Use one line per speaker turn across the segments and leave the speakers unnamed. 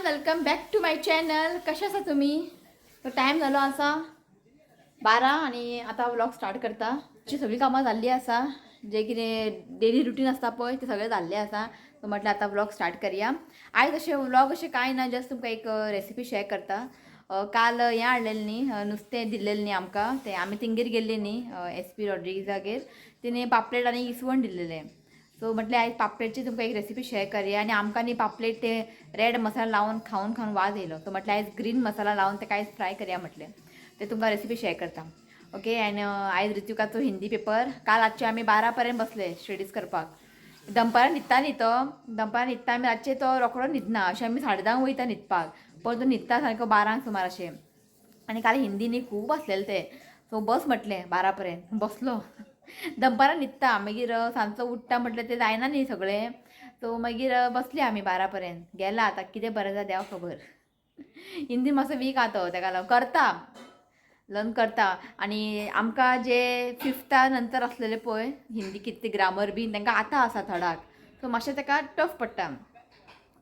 Welcome back to my channel. कशा आसा तुम्ही? तो टाईम झालो असा 12 आणि आता व्लॉग स्टार्ट करता. जी सगळी कामां जाल्ली आसा, जे कितें डेली रुटीन आसता पळय ते सगळे जाल्ले आसा. सो म्हटलं आता व्लॉग स्टार्ट करूया. आयज अशें व्लॉग अशें कांय ना, जस्ट तुमकां एक रेसिपी शेअर करता. काल हें हाडलेलें न्ही, नुस्तें दिल्लेलें न्ही आमकां. ते आमी तिंगेर गेल्ले न्ही SP रॉड्रिगीजागेर. तिने पापलेट आनी इसवण दिल्लेलें. सो म्हटलें आयज पापलेटची तुमकां एक रेसिपी शेअर करूया. आनी आमकां न्ही पापलेट ते रेड मसाला लावून खाऊन खाऊन वाज येयलो. सो म्हटलें आयज ग्रीन मसाला लावून ते आयज फ्राय करूया म्हटलें. ते तुमकां रेसिपी शेअर करता. ओके. आनी आयज ऋतुकाचो हिंदी पेपर. काल रातचे आमी 12 पर्यंत बसले स्टडीज करपाक. दनपारां न्हिदता न्ही तो. दनपारां न्हिदता आमी, रातचे तो रोखडो न्हिदना. अशें आमी 10:30 वयता न्हिदपाक. पण तो न्हिदता सारको 12 सुमार अशें. आनी काल हिंदी न्ही खूब आसलेलें तें. सो बस म्हटलें 12 पर्यंत. बसलो. दनपारां न्हिदता, मागीर सांजचो उठ्ठा म्हटलें तें जायना न्ही सगळें. सो मागीर बसली आमी 12 पर्यंत. गेला आतां कितें बरें जाता देवा खबर. हिंदी मातसो वीक आहा तो, ताका लागून करता, लर्न करता. आनी आमकां जे 5था नंतर आसलेले पळय हिंदी कितें ग्रामर बीन तांकां आतां आसा थोडाक. सो मातशें ताका टफ पडटा.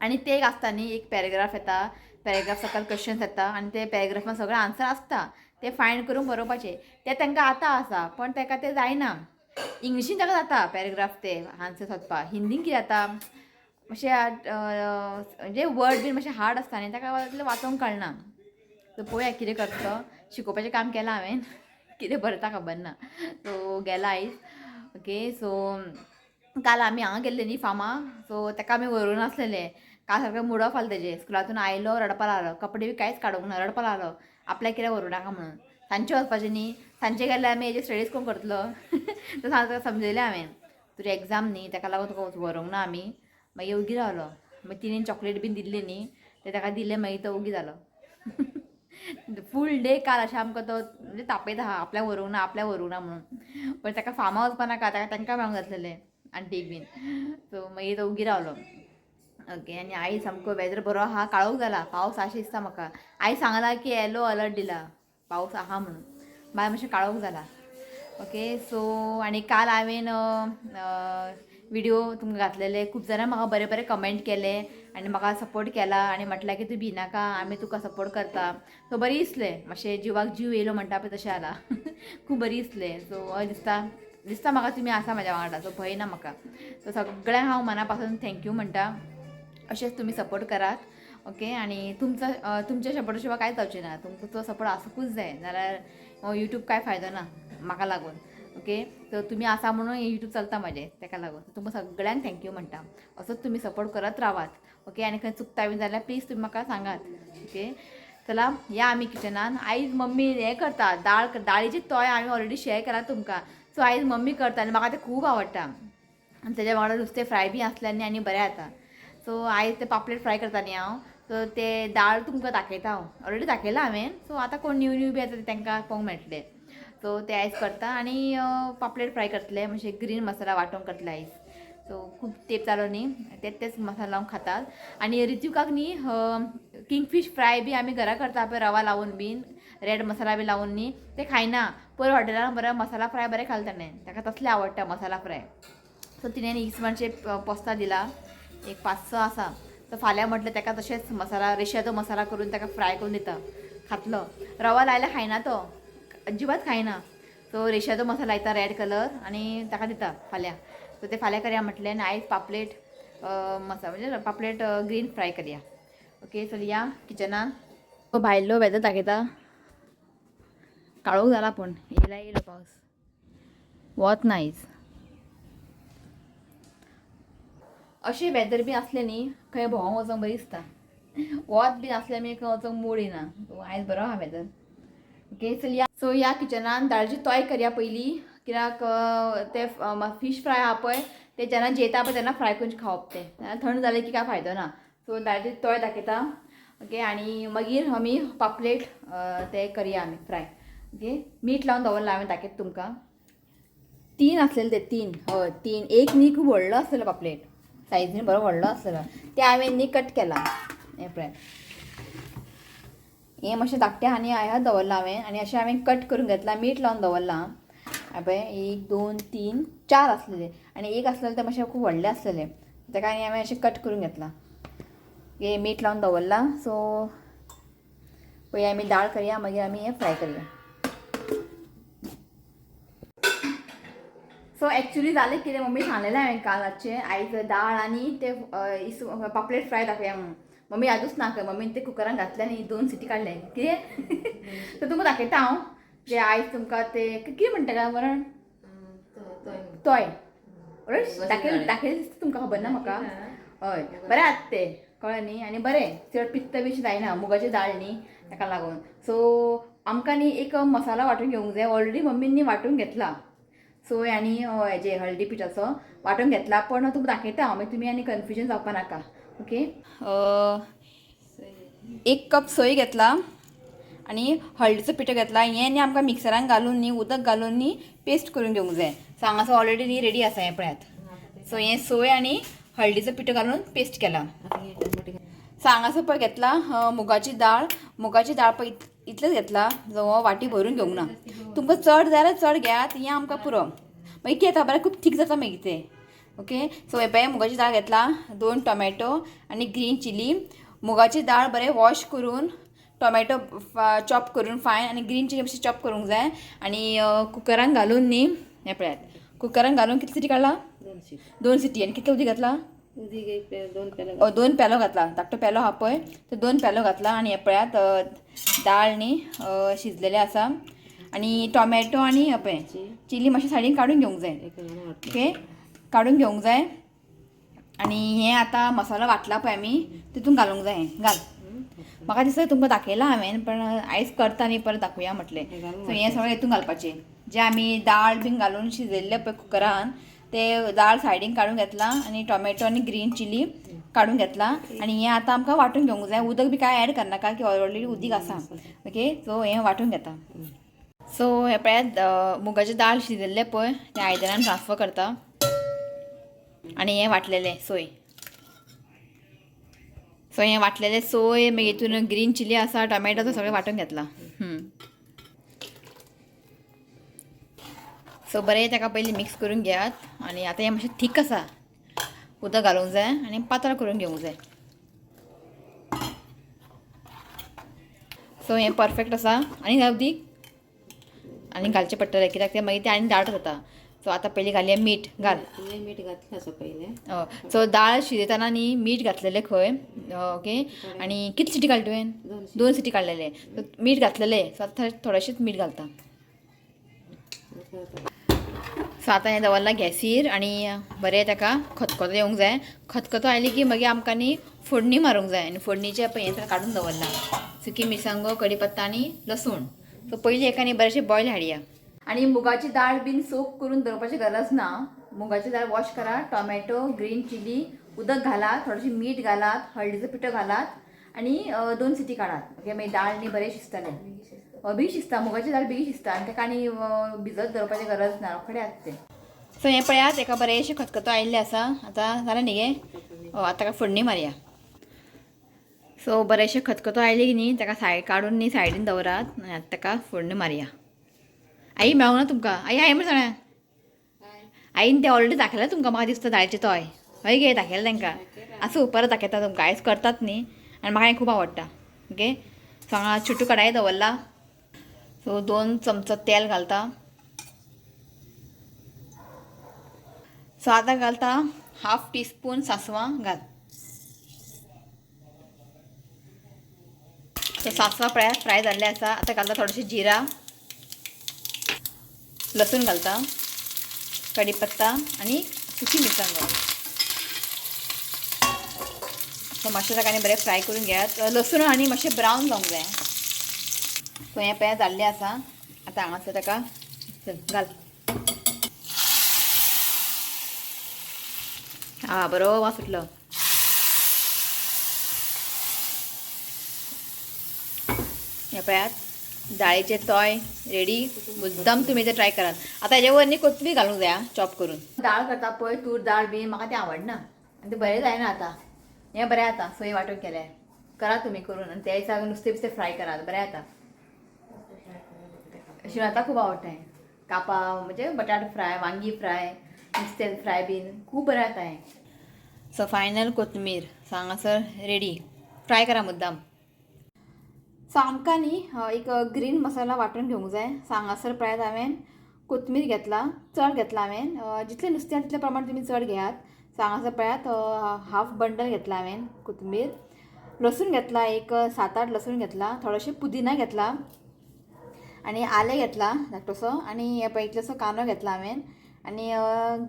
आनी ते एक आसता न्ही, एक पॅरेग्राफ येता, पॅरेग्राफ सकयल क्वेश्चन्स येता आनी ते पॅरेग्राफान सगळें आन्सर आसता. ते फायंड करून बरोवपाचें. ते तांकां आतां आसा, पण ताका तें जायना. इंग्लिशीन ताका जाता पॅरेग्राफ ते आन्सर सोदपाक. हिंदीन कितें जाता, मातशें म्हणजे वर्ड बीन मातशें हार्ड आसता न्ही, ताका वाचोंक कळना. सो पळोवया कितें करता तो. शिकोवपाचें काम केलां हांवें. कितें बरता खबर ना. सो गेला आयज. ओके. सो काल आमी हांगा गेल्ले न्ही फार्माक. सो ताका आमी व्हरूंक नासलेले. काल सारको मूड ऑफ आसलो तेजें. स्कुलांतून आयलो रडपाक लागलो. कपडे बी कांयच काडूंक ना, रडपाक लागलो. आपल्याक कित्याक व्हरूं नाका म्हणून. सांजचें वचपाचें न्ही. सांजचें गेल्यार आमी हेजेर स्टडीज कोण करतलो. तो ताका समजयलें हांवें. तुजी एग्जाम न्ही, ताका लागून तुका व्हरूंक ना आमी. मागीर ओगी रावलो. मागीर तिणेन चॉकलेट बीन दिल्ली न्ही, ते ताका दिलें. मागीर तो ओगी जालो. फूल डे काल अशें आमकां तो म्हणजे तापयता आहा, आपल्याक व्हरूंक ना, आपल्याक व्हरूंक ना म्हणून. पण ताका फार्मा वचपा नाका, ताका तांकां मेळोंक जातलेलें आंटीक बीन. सो मागीर तो ओगी रावलो. ओके. आनी आयज सामको वेदर बरो आहा, काळोख जाला. पावस अशें दिसता म्हाका. आयज सांगलां की येलो अलर्ट दिला, पावस आहा म्हणून. भायर मातशें काळोख जाला. ओके. सो आनी काल हांवें व्हिडिओ तुमकां घातलेले. खूब जाणां म्हाका बरे बरे कमेंट केले आनी म्हाका सपोर्ट केला आनी म्हटल्यार की तूं भिनाका, आमी तुका सपोर्ट करता. सो बरी दिसलें. मातशें जिवाक जीव येयलो म्हणटा पळय तशें जाला. खूब बरी दिसलें. सो हय दिसता म्हाका तुमी आसा म्हाज्या वांगडा. सो भंय ना म्हाका. सो सगळ्यांक हांव मना पासून थँक्यू म्हणटा. अशेंच तुमी सपोर्ट करात. ओके. आनी तुमच्या सपोर्टा शिवाय कांयच जावचें ना. तुमचो सपोर्ट आसूंकूच जाय, नाल्यार यूट्यूब कांय फायदो ना म्हाका लागून. ओके. सो तुमी आसा म्हणून यूट्यूब चलता म्हाजें, ताका लागून तुमकां सगळ्यांक थँक्यू म्हणटा. असोच तुमी सपोर्ट करत रावात. ओके. आनी खंय चुकता बीन जाल्यार प्लीज तुमी म्हाका सांगात. ओके. चला या आमी किचनान. आयज मम्मी हें करता, दाळीची तोय हांवें ऑलरेडी शेअर केला तुमकां. सो आयज मम्मी करता आनी म्हाका तें खूब आवडटा. आनी तेज्या वांगडा नुस्तें फ्राय बी आसलें न्ही आनी बरें जाता. सो आयज ते पापलेट फ्राय करता न्ही हांव. सो ते दाळ तुमकां दाखयता हांव. ऑलरेडी दाखयलां हांवें. सो आतां कोण न्यू बी येता तांकां पळोवंक मेळटलें. सो ते आयज करता आनी पापलेट फ्राय करतले, मातशें ग्रीन मसाला वांटून करतले आयज. सो खूब तेंप जालो न्ही, तेच मसाला लावन खातात. आनी ऋतुकाक न्ही किंगफीश फ्राय बी आमी घरा करता पळय रवा लावून बीन, रेड मसाला बी लावून न्ही, ते खायना. पयर हॉटेलान बरो मसाला फ्राय बरें खालें ताणें. ताका तसलें आवडटा मसाला फ्राय. सो तिणें इसवणचे पोस्ता दिला, एक 5-6 आसा. तर फाल्यां म्हटलें ताका तशेंच मसाला रेशादो मसाला करून ताका फ्राय करून दिता. खातलो. रवा लायल्यार खायना तो, अजिबात खायना. सो रेशादो मसाला लायता रेड कलर आनी ताका दिता फाल्यां. सो ते फाल्यां करया म्हटलें आनी आयज पापलेट म्हणजे पापलेट ग्रीन फ्राय करया. ओके. चल या किचनान. भायलो वेदर दाखयता. काळोख जाला पूण येयलो पावस. वत ना आयज. अशें वेदर बी आसलें न्ही, खंय भोंवोंक वचोंक बरी दिसता. वत बी आसल्यार आमी खंय वचोंक मूड येना. सो आयज बरो आहा वेदर. ओके. चल या. सो या किचनान दाळची तोय करया पयलीं. कित्याक ते फीश फ्राय आहा पळय ते जेन्ना जेयता पळय तेन्ना फ्राय करून खावप. ते थंड जालें की कांय फायदो ना. सो दाळची तोय दाखयता. ओके. आनी मागीर आमी पापलेट ते करया आमी फ्राय. ओके. मीठ लावन दवरलां हांवें दाखयता तुमकां. 3 आसलेले ते 3. हय 3. एक न्ही खूब व्हडलो आसलेलो पापलेट. सायझीन बरो व्हडलो आसलेलो. ते हांवें न्ही कट केला. हें पळय. हें मातशें धाकटें आनी ह्यात दवरलां हांवें आनी अशें हांवें कट करून घेतलां. मीठ लावन दवरलां. पळय 1 2 3 4 आसलेले आनी एक आसलेले ते मातशें खूब व्हडले आसलेले. ताका आनी हांवें अशें कट करून घेतलां. हे मीठ लावून दवरला. सो पळय आमी दाळ करया, मागीर आमी हें फ्राय करया. सो एक्चुअली जालें कितें, मम्मी सांगलेलें हांवें काल रातचें आयज दाळ आनी ते पापलेट फ्राय दाखया म्हणून. मम्मी यादूच ना कर, मम्मीन ते कुकरान घातले आनी 2 सिटी काडले. कितें तर तुमकां दाखयता हांव जे आयज तुमकां ते कितें म्हणटा काय वरण तोय दाखयल दाखयल तुमकां खबर ना म्हाका. हय बरें आसा ते कळ्ळें न्ही. आनी बरें चड पित्त बी जायना, मुगाची दाळ न्ही ताका लागून. सो आमकां न्ही एक मसाला वांटून घेवंक जाय. ऑलरेडी मम्मीन न्ही वांटून घेतला सोय आनी हेजे हळदी पिठाचो वांटून घेतला. पण तुमकां दाखयता हांव, मागीर तुमी आनी कन्फ्युजन जावपा नाका. ओके 1 कप सोय घेतला आनी हळदीचो पिठो घेतला. हें न्ही आमकां मिक्सरान घालून न्ही उदक घालून न्ही पेस्ट करून घेवंक जाय. सो हांगासर ऑलरेडी न्ही रेडी आसा हें पळयात. सो हें सोय आनी हळदीचो पिठो घालून पेस्ट केला. सो हांगासर पळय घेतला मुगाची दाळ. मुगाची दाळ पळय इतलेंच घेतला, जो वाटी भरून घेवंक ना. तुमकां चड जाय जाल्यार चड घेयात, हें आमकां पुरो. मागीर कितें जाता बरें खूब थीक जाता मागीर तें. ओके सो हे पळय मुगाची दाळ घेतला, 2 टोमॅटो आनी ग्रीन चिली. मुगाची दाळ बरें वॉश करून टोमॅटो चॉप करून फायन आनी ग्रीन चिली मातशी चॉप करूंक जाय. आनी कुकरान घालून न्ही हें पळयात, कुकरान घालून कितली सिटी काडला 2 सिटी. आनी कितलें उदीक घातला 2 पेलो घातला. धाकटो पेलो आहा पळय तो 2 पेलो घातला. आनी हे पळयात दाळ न्ही शिजलेले आसा. आनी टोमॅटो आनी हे पळय चिली मातशें सायडीन काडून घेवंक जाय. ओके काडून घेवंक जाय. आनी हें आतां मसालो वाटला पळय आमी तितून घालूंक जाय. घाल. म्हाका दिसता तुमकां दाखयलां हांवें, पण आयज करता न्ही परत दाखोवया म्हटलें. सो हें सगळें हितून घालपाचें. जे आमी दाळ बीन घालून शिजयल्ले पळय कुकरान ते दाळ सायडीन काडून घेतला. आनी टोमॅटो आनी ग्रीन चिली काडून घेतला. आनी हें आतां आमकां वांटून घेवंक जाय. उदक बी कांय ऍड करनाका की ऑलरेडी उदीक आसा. ओके सो हें वांटून घेता. सो हे पळयात मुगाची दाळ शिजयल्ले पळय तें आयदनान ट्रान्सफर करता. आनी हें वाटलेलें सोय. सो हें वाटलेलें सोय मागीर हितून ग्रीन चिली आसा टोमॅटो तो सगळें वांटून घेतला. सो बरें ताका पयलीं मिक्स करून घेयात. आनी आतां हें मातशें थीक आसा, उदक घालूंक जाय आनी पातळ करून घेवंक जाय. सो हें परफेक्ट आसा. आनी घाल उदीक आनी घालचें पडटलें कित्याक तें मागीर तें आनी दाट जाता. सो आतां पयलीं घालया मीठ. घाल
मीठ घातलें आसा पयलें.
सो दाळ शिजयतना न्ही मीठ घातलेलें खंय. ओके आनी कितली सिटी काडली तुवें 2 सिटी काडलेले. सो मीठ घातलेलें. सो आतां थोडेंशेंच मीठ घालता. सो आतां हें दवरलां गॅसीर आनी बरें ताका खतखतो येवंक जाय. खतखतो आयली की मागीर आमकां न्ही फोडणी मारूंक जाय. आनी फोडणीचें पळय हें काडून दवरलां सुकी मिरसांगो कढीपत्ता आनी लसूण. सो पयलीं एकानी बरेंशें बॉयल हाडया. आनी मुगाची दाळ बीन सोक करून दवरपाची गरज ना. मुगाची दाळ वॉश करा, टोमॅटो ग्रीन चिली उदक घालात, थोडेंशें मीठ घालात, हळदीचो पिठो घालात आनी 2 सिटी काडात. ओके मागीर दाळ न्ही बरें शिजतलें. बेगीन शिजता मुगाची दाळ बेगीन शिजता. आनी ताका आनी भिजत दवरपाची गरज ना, रोखडें आसता तें. सो हें पळयात एका बरेंशें खतखतो आयिल्लें आसा. आतां जालें न्ही गे. आतां ताका फोडणी मारया. सो बरेंशें खतखतो आयली न्ही ताका काडून न्ही सायडीन दवरात आनी आतां ताका फोडणी मारया. आई मेळूंक ना तुमकां. आई हाय म्हण सांगलें. आईन तें ऑलरेडी दाखयलें तुमकां म्हाका दिसता दाळचें तोय. हय गे दाखयलें तांकां. आसूं परत दाखयता तुमकां. आयज करतात न्ही आनी म्हाका हें खूब आवडटा. ओके सो हांगा चुट्टू कडाई दवरला. सो 2 चमचो तेल घालता. सो आतां घालता 1/2 टीस्पून सासवां. घाल. सो सासवां पळयात फ्राय जाल्ले आसा. आतां घालता थोडेशें जिरा, लसूण घालता, कढीपत्ता आनी सुकी मिरसांगो. सो मातशें ताका आनी बरें फ्राय करून घेयात. लसूण आनी मातशें ब्रावन जावंक जाय. सो हें पळय जाल्लें आसा. आतां हांगासर ताका घाल. बरो वास सुटलो. हें पळयात दाळेचे तोय रेडी. मुद्दाम तुमी ते ट्राय करात. आतां हेजे वर न्ही कोथमीर घालूंक जाय चॉप करून. दाळ करता पळय तूर दाळ बी म्हाका तें आवडना आनी तें बरें जायना. आतां हें बरें जाता सोय वांटून केल्यार. करा तुमी करून आनी त्या दिसा नुस्तें बिस्तें फ्राय करात बरें जाता. शिवराकाक खूब आवडटा हें. कापां म्हणजे बटाट फ्राय, वांगी फ्राय, नुस्तें फ्राय बीन खूब बरें जाता हें. सो फायनल कोथमीर सांगासर रेडी फ्राय करा मुद्दाम. सो आमकां न्ही एक ग्रीन मसाला वांटून घेवंक जाय. सांगासर प्रायत हांवें कोथमीर घेतला, चड घेतला हांवें. जितलें नुस्तें तितले प्रमाण तुमी चड घेयात. सांगासर प्रायत हाफ बंडल घेतला हांवें कोथमीर. लसूण घेतला एक 7-8 लसूण घेतला, थोडोसो पुदिना घेतला आणि आलें घेतला धाकटोसो आणि इतलोसो कांदो घेतला हांवें आणि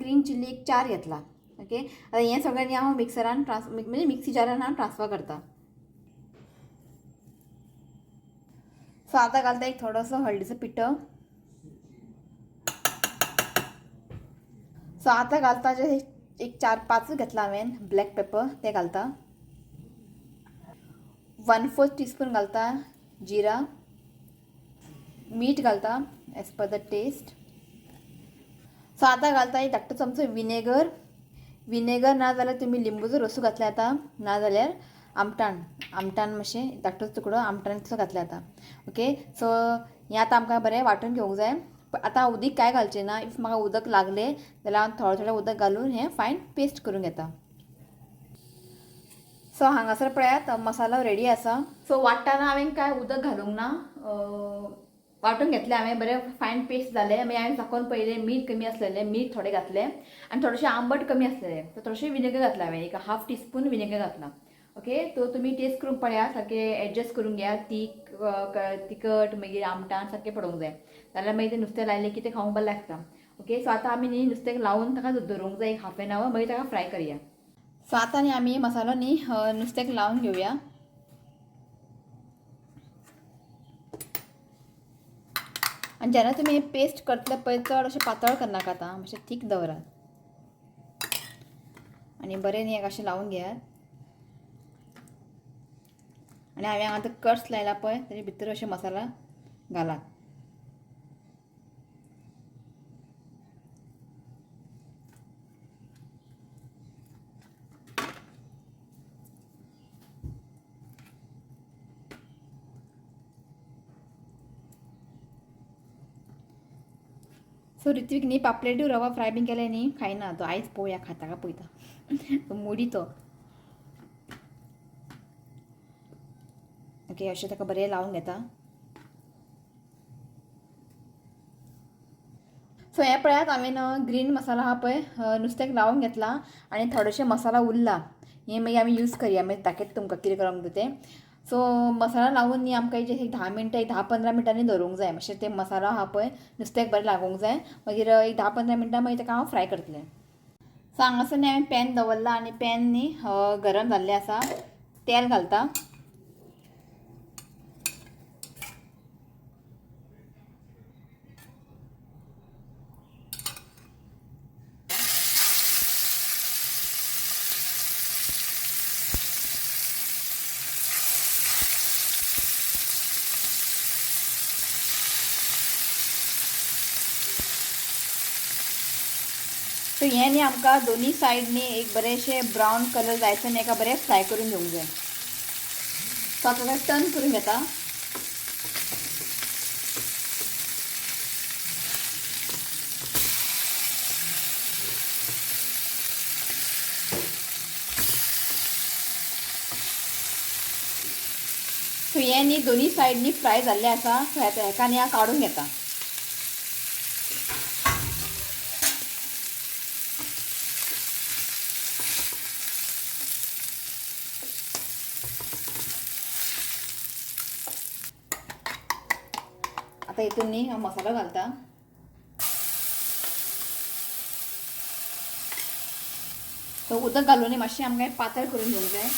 ग्रीन चिली एक 4 घेतला. ओके, आतां हें सगळें न्ही हांव मिक्सरान म्हणजे मिक्सी जारान हांव ट्रान्सफर करता. सो आतां घालता एक थोडोसो हळदीचो पिठो. सो आतां घालता जे एक 4-5 घेतला हांवें ब्लॅक पेपर ते घालता. 1/4 टीस्पून घालता जिरा. मीठ घालता as per the taste. So आतां घालता एक धाकटो चमचो विनेगर ना जाल्यार तुमी लिंबूचो रसू घातले जाता, ना जाल्यार आमटाण मातशें धाकटो तुकडो आमटाणचो घातले जाता. ओके, सो हें आतां आमकां बरें वांटून घेवंक जाय. आतां उदीक कांय घालचें ना. इफ म्हाका उदक लागलें जाल्यार हांव थोडें उदक घालून हें फायन पेस्ट करून घेता. सो हांगासर पळयात मसालो रेडी आसा. सो वाटटाना हांवें कांय उदक घालूंक ना. वांटून घेतलें हांवें बरें फायन पेस्ट जालें. मागीर हांवें साकून पयलें मीठ कमी आसलेलें, मीठ थोडें घातलें आनी थोडेशें आंबट कमी आसलेलें, तर थोडेशें विनेगर घातलें हांवें एक 1/2 टीस्पून विनेगर घातला. ओके, तो तुमी टेस्ट करून पळयात, सारकें एडजस्ट करून घेया. तिखट मागीर आमटाण सारकें पडोवंक जाय, जाल्यार मागीर तें नुस्तें लायलें की तें खावंक बरें लागता. ओके, सो आतां आमी न्ही नुस्तें लावन ताका दवरूंक जाय एक 1/2 आवर, मागीर ताका फ्राय करया. सो आतां न्ही आमी मसालो न्ही नुस्त्याक लावन घेवया. आनी जेन्ना तुमी पेस्ट करतले पळय चड अशें पातळ करनाका, आतां मातशें थीक दवरात आनी बरें न्ही अशें लावन घेयात. आनी हांवें आतां कट्स लायला पळय तेजे भितर अशें मसाला घालात. सो ऋत्विक न्ही पापलेट्यो रवा फ्राय बीन केले न्ही खायना तो. आयज पळोवया खाता काय पळयता. मोडी तो. ओके, अशें ताका बरें लावन घेता. सो हें पळयात हांवें ग्रीन मसाला आहा पळय नुस्त्याक लावन घेतला आनी थोडेशें मसाला उरला. हें मागीर आमी यूज करया, मागीर दाखयता तुमकां कितें करप तें. सो मसाला लावन न्ही आमकां एक 10 मिनटां, एक 10-15 मिनटांनी दवरूंक जाय. मातशें तें मसाला आहा पळय नुस्त्याक बरें लागूंक जाय. मागीर एक 10-15 मिनटां मागीर ताका हांव फ्राय करतलें. सो हांगासर न्ही हांवें पॅन दवरला आनी पॅन न्ही गरम जाल्लें आसा. तेल घालता. सो हें न्ही आमकां दोनी सायड न्ही एक बरेंशें ब्रावन कलर जायसर न्ही एका बरें फ्राय करून घेवंक जाय. सो आतां टर्न करून घेता. सो हें न्ही दोनी सायड न्ही फ्राय जाल्लें आसा. सो हेका न्ही हांव काडून घेता. आता हितून न्ही हांव मसालो घालता. सो उदक घालून न्ही मातशें आमकां पातळ करून घेवंक जाय.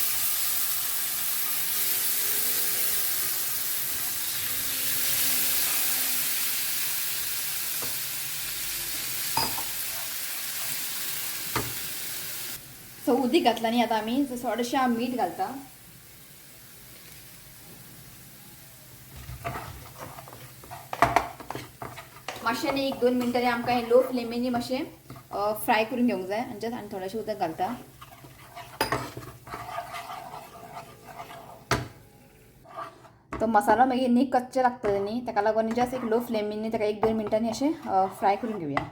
सो उदीक घातला न्ही आतां आमी. सो थोडेशें हांव मीठ घालता. मातशें न्ही 1-2 मिनटांनी आमकां हें लो फ्लेमीन न्ही मातशें फ्राय करून घेवंक जाय. आनी थोडेशें उदक घालता. तो मसालो मागीर न्ही कच्चे लागतले न्ही, ताका लागून जस्ट एक लो फ्लेमीन न्ही ताका 1-2 मिनटांनी अशें फ्राय करून घेवया.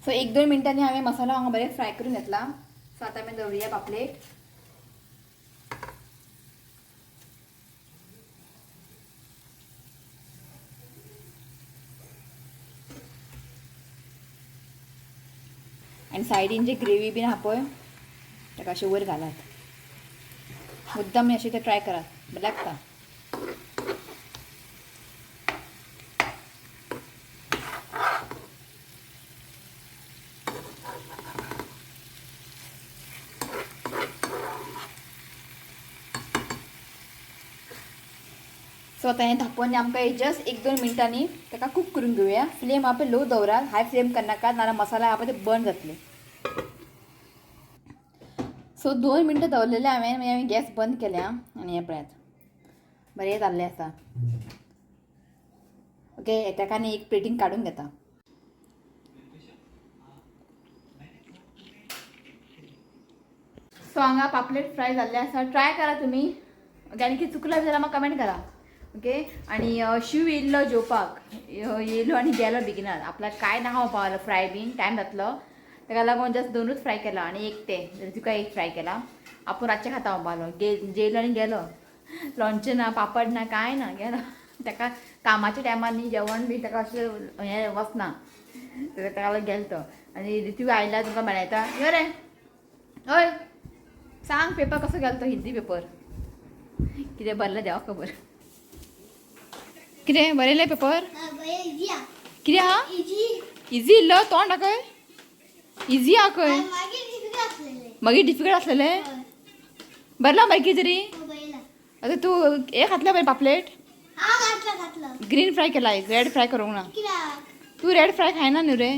सो 1-2 मिनटांनी हांवें मसालो हांगा बरें फ्राय करून घेतला. सो आता मी दवरूया पापलेट. आणि सायडीन जी ग्रेव्ही बीन हा पळय ताका अशें वयर घालात. मुद्दाम अशें ते ट्राय करात, बरें लागता. सो आता हें धांपोवन आमकां जस्ट 1-2 मिनटांनी ताका कूक करून घेवया. फ्लेम आपण लो दवरात, हाय फ्लेम करनाका, नाल्यार मसाला आहा पळय ते बर्न जातले. सो 2 मिनटां दवरलेले हांवें गॅस बंद केल्या आनी हें पळयात बरें जाल्लें आसा. ओके, ताका आनी एक प्लेटीन काडून घेता. सो हांगा पापलेट फ्राय जाल्ले आसा. ट्राय करा तुमी. ओके, आनी कितें चुकलां जाल्यार म्हाका कमेंट करा. ओके, आणि शिव येयल्लो जेवपाक, येयलो आनी गेलो बेगिनार. आपल्याक काय ना खावपा पावलो, फ्राय बीन टायम जातलो, ताका लागून जस्ट 2च फ्राय केला आनी एक ते तुका एक फ्राय केला. आपूण रातचें खाता पावलो. जेयलो आनी गेलो. लॉन्च ना, पापड ना, काय ना, गेलो. ताका कामाच्या टायमार न्ही जेवण बी ताका अशें हें वचना, ताका लागून गेलो तो. आनी ऋतू आयला तुमकां मेळयता. यो रे, हय सांग पेपर कसो गेलो तो, हिंदी पेपर कितें भरलें देवा खबर. कितें बरयलें पेपर? कितें आहा? इजी इल्लो तोंड खंय इजी आहा खंय, मागीर डिफिकल्ट आसलेलें. बरला मागीर कितें तरी. आतां तूं हे खातलें बरें पापलेट. ग्रीन फ्राय केला, एक रेड फ्राय करूंक ना. तू रेड फ्राय खायना न्हू रे,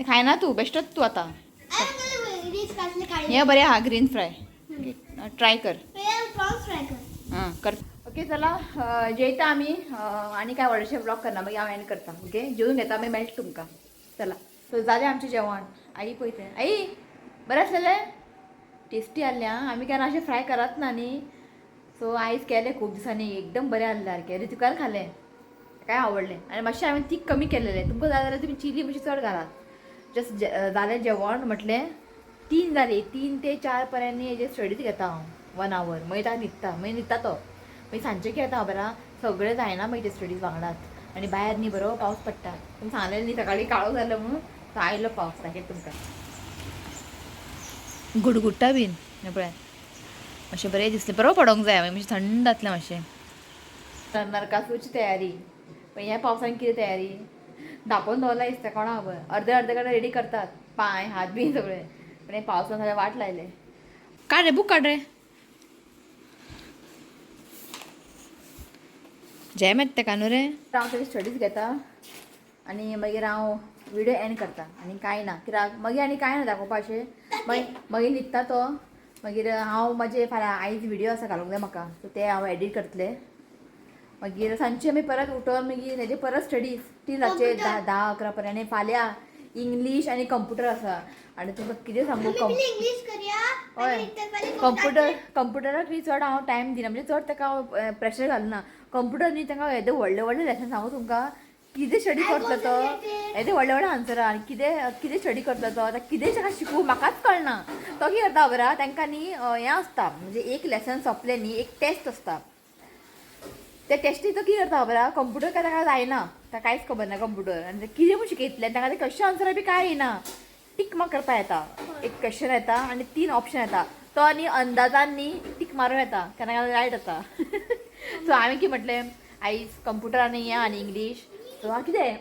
खायना तू, बेश्टच तू आतां. हे बरें आहा ग्रीन फ्राय, ट्राय कर. हां कर. ओके चला, जेयता आमी आनी काय व्हडलेशें ब्लॉग करना, मागीर हांव एंड करता. ओके, जेवून घेता मागीर मेळटा तुमकां. चला, सो जालें आमचें जेवण. आई पळयता, आई बरें आसलेलें, टेस्टी आहलें आं. आमी केन्ना अशें फ्राय करात ना न्ही. सो आयज केलें खूब दिसांनी, एकदम बरें आहलें सारकें. ऋतुकान खालें, काय आवडलें. आनी मातशें हांवें तीख कमी केलेलें. तुमकां जाय जाल्यार तुमी चिली मातशी चड घालात. जस्ट जालें जेवण म्हटलें 3 जालीं, 3 ते 4 पर्यंत हेजे स्टडीज घेता हांव 1 आवर. मागीर ताका न्हिदता तो. मागीर सांजचें येता बरा, सगळें जायना मागीर ते स्टडीज वांगडात. आनी भायर न्ही बरो पावस पडटा. तुमी सांगलें न्ही सकाळीं काळो जालो म्हणून, तो आयलो पावस दाखयता तुमकां. गुडगुडटा बीन हें पळयात, अशें बरें दिसलें. बरो पडोंक जाय मातशें थंड जातलें मातशें. नरकासूरची तयारी पण ह्या पावसान कितें तयारी धांपोवन दवरला दिसता कोणा खबर. अर्दे अर्दे कडेन रेडी करतात, पांय हात बी सगळे, पण हे पावसान सगळें वाट लायले. काड रे, बूक काड रे. जॅम येता तेका न्हू रे. हांव तरी स्टडीज घेता आनी मागीर हांव विडियो एंड करता आनी कांय ना. कित्याक मागीर आनी कांय ना दाखोवपाचें. मागीर न्हिदता तो. मागीर हांव म्हाजे फाल्यां आयज विडियो आसा घालूंक जाय म्हाका, सो ते हांव एडीट करतलें. मागीर सांजचें आमी परत उठोन मागीर हेजे परत स्टडीज 3 रातचे 10-11 पर्यंत. आनी फाल्यां इंग्लीश आनी कंप्युटर आसा. आनी तुमकां कितें सांगू, हय कंप्युटराक बी चड हांव टायम दिना, म्हणजे चड ताका हांव प्रेशर घालना. कंप्युटर न्ही ताका येदे व्हडले व्हडले लेसन सांगू तुमकां. कितें स्टडी करतलो तो, येदे व्हडले व्हडले आन्सरां, आनी कितें स्टडी करतलो तो, आतां कितें ताका शिकूं म्हाकाच कळना. तो कितें करता खबर आहा, तांकां न्ही हें आसता, म्हणजे एक लेसन सोंपलें न्ही एक टेस्ट आसता. त्या टेस्टीक तो कितें करता खबर आहा, कंप्युटर काय ताका जायना, ताका कांयच खबर ना कंप्युटर. आनी कितें म्हूण शिकयतलें ताका, ते क्वेश्चन आन्सरां बी कांय येना. टीक मार्क करपा येता. एक क्वेश्चन येता आनी 3 ऑप्शन येता. तो न्ही अंदाजान न्ही टीक मारूं येता, केन्ना केन्ना रायट जाता. सो हांवें कितें म्हटलें, आयज कंप्युटर आनी हें आनी इंग्लीश. सो हांव कितें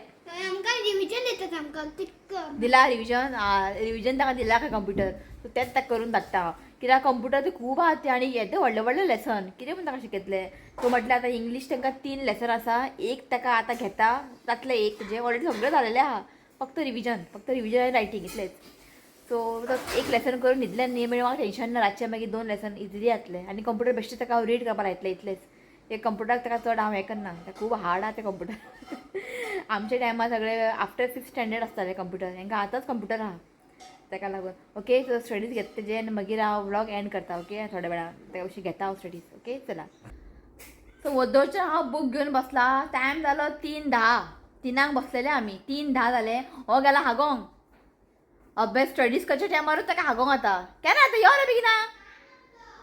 दिला रिविजन ताका दिला का कंप्युटर. सो तेंच ताका करून धाडटा. कित्याक कंप्युटर खूब आहा ते आनी येदे व्हडले व्हडले लेसन कितें म्हूण ताका शिकयतले. सो म्हटलें आतां इंग्लीश तांकां 3 लेसन आसा, एक ताका आतां घेता जातलें. एक तेजें ऑलरेडी सगळें जालेलें आहा, फक्त रिविजन आनी रायटींग इतलेंच. सो एक लेसन करून न्हिदलें न्ही म्हणजे म्हाका टेंशन ना. रातचें मागीर 2 लेसन इजिली जातलें. आनी कंप्युटर बेश्टें ताका हांव रीड करपा लायतलें इतलेंच. एक कंप्युटराक ताका चड हांव हें करना, तें खूब हार्ड आहा तें कंप्युटर. आमच्या टायमार सगळे आफ्टर 5th स्टँडर्ड आसतालें कंप्युटर, हांकां आतांच कंप्युटर आहा ताका लागून. ओके, सो स्टडीज घेता तेजे आनी मागीर हांव व्लॉग एंड करता. ओके, थोड्या वेळान ते अशी घेता हांव स्टडीज. ओके चला. सो वोदोळचें हांव बूक घेवन बसला. टायम जालो 3:10. 3 बसलेले आमी, 3:10 जाले. हो गेला हागोंक. अभ्यास स्टडीज कशा टायमार ताका हागोंक आता केन्ना आता यो रे बेगिना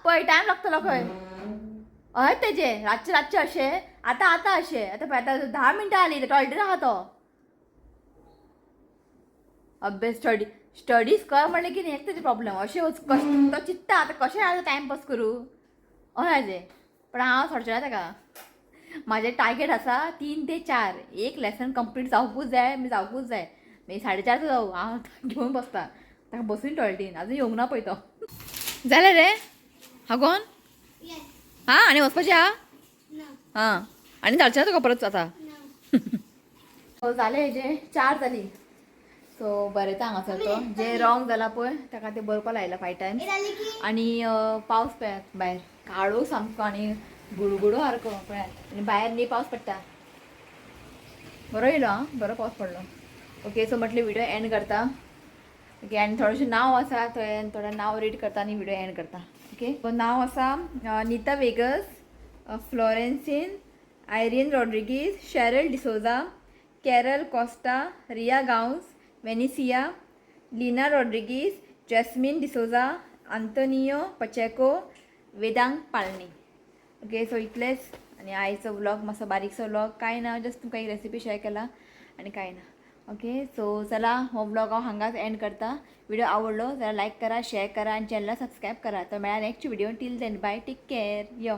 पळय टायम लागतलो खंय हय तेजे रातचे रातचे अशें आतां अशें आतां 10 मिनटां जालीं टॉयलेटीन आहा तो अभ्यास स्टडीज कर म्हणलें की न्ही एक तेजे प्रॉब्लेम अशें तो चित्ता आतां कशें आतां टायमपास करूं हय हाजें पण हांव सोडचें ताका म्हाजें टार्गेट आसा 3 ते 4 एक लेसन कंप्लीट जावपूच जाय मागीर 4:30 जावं हांव घेवन बसता ताका बसून टॉयलेटीन आजून येवंक ना पळय तो जालें रे हागोन हां आनी वचपाचें आहा हां आनी धाडचें तुका परत आतां सो जालें हेजें 4 जालीं सो बरयता हांगासर तो जे रॉंग जाला पळय ताका तें बरोवपा लायला 5 टायम्स आनी पावस पळयात भायर काळोख सामको आनी गुडगुडो सारको पळयात आनी भायर न्ही पावस पडटा बरो येयलो आं बरो पावस पडलो ओके सो म्हटलें व्हिडिओ एंड करता ओके आनी थोडेशें नांव आसा थंय थोडें नांव रीड करता आनी व्हिडिओ एंड करता ओके सो नांव आसा नीता वेगस फ्लोरेन्सीन आयरीन रॉड्रिगीज शेरल डिसोजा कॅरल कॉस्टा रिया गांवस वेनिसिया लिना रॉड्रिगीज जॅस्मिन डिसोजा आंतोनियो पचेको वेदांग पाळणी ओके सो इतलेंच आनी आयचो व्लॉग मातसो बारीकसो व्लॉग कांय ना जस्ट तुमकां एक रेसिपी शेअर केला आनी कांय ना ओके सो चला हो व्लॉग हांव हांगाच एंड करता व्हिडिओ आवडलो जाल्यार लायक करा शेअर करा आनी चॅनलला सबस्क्रायब करा तर मेळ्या next video till then bye take care यो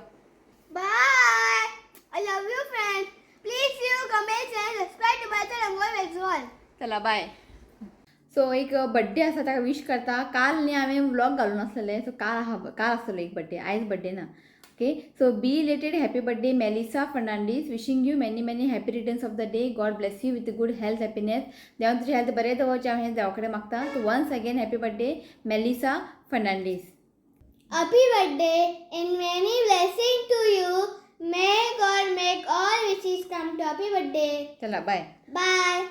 Bye. I love you, friends. Please you comment and subscribe to my channel. More as well.
चला बाय सो एक बड्डे आसा ताका विश करता काल न्ही हांवें व्लॉग घालून आसलेले सो काल आसतलो एक बड्डे आयज बड्डे ना okay so belated happy birthday Melissa Fernandes wishing you many happy returns of the day God bless you with good health happiness देवान तुजें हेल्थ बरें दवरचें हांव देवा कडेन मागता so once again happy birthday Melissa Fernandes
Happy birthday and many blessings to you. May God make all wishes come to happy birthday.
चला bye
Bye.